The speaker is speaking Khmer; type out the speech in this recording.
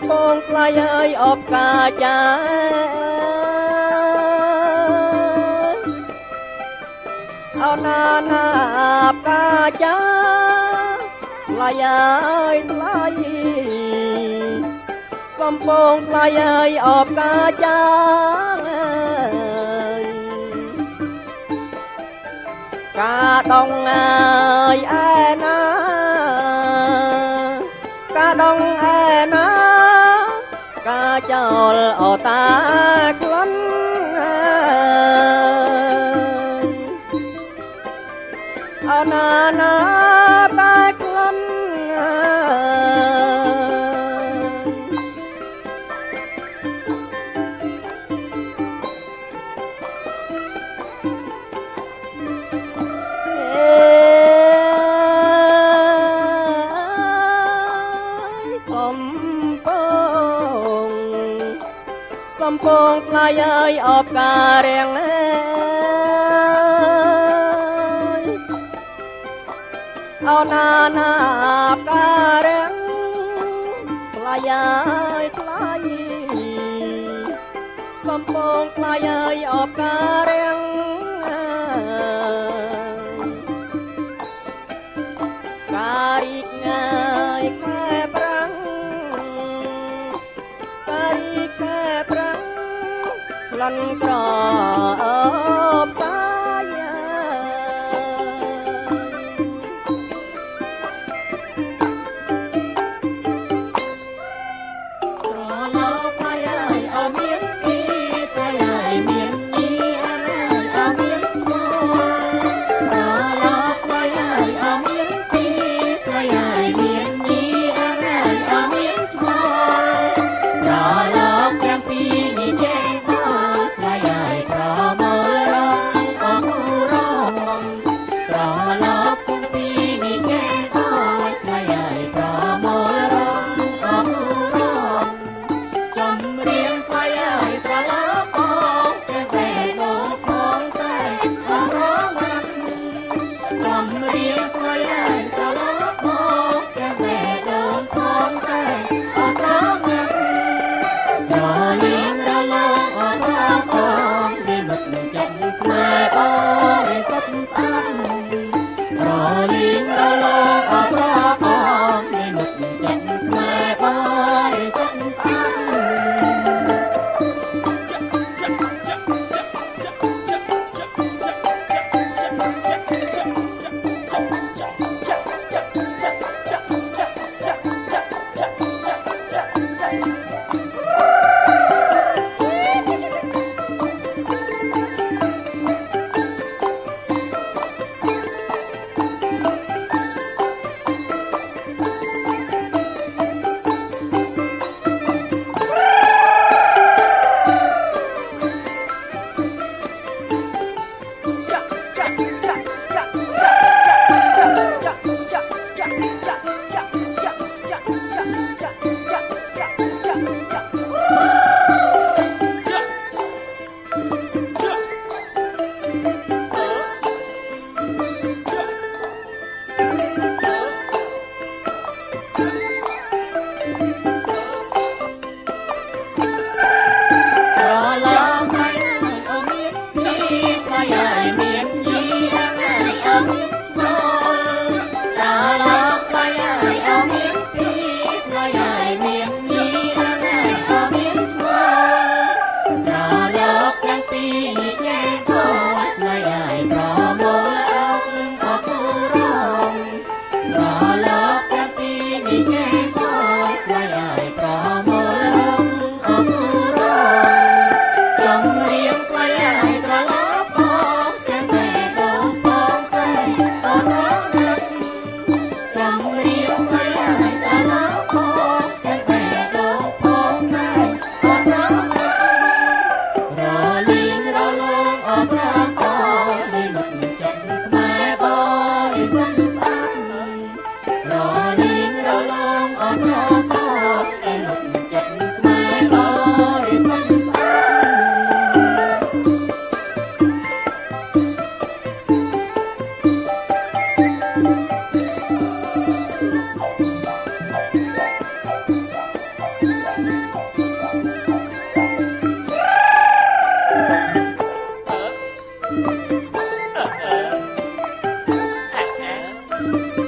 ពងថ្លៃអើយអបកាចាអោណាណាបកាចាថ្លៃអើយថ្លៃសំពងថ្លៃអើយអបកាចាកាដងអើយឯណាកាដងឯណាកាចោលអតាក្លន់អណាណាតាក្លន់សំពងថ្លៃអើយអបការរៀងអើយអោណាណាបការរៀងថ្លៃអើយថ្លៃសំពងថ្លៃអើយអបការរៀងការីកងាយខែប្រាំងការីកខែប្រាំងលន់ក្រអបសាយប្រលោកថ្លៃអើយអមានពីថ្លៃអើយមានពីអើយអមានឈ្មោះប្រលោកថ្លៃអើយអមានពីថ្លៃអើយមានពីអើយអមានឈ្មោះប្រលោកទាំងពីរនេះចេញថ្លៃអើយប្រម Thank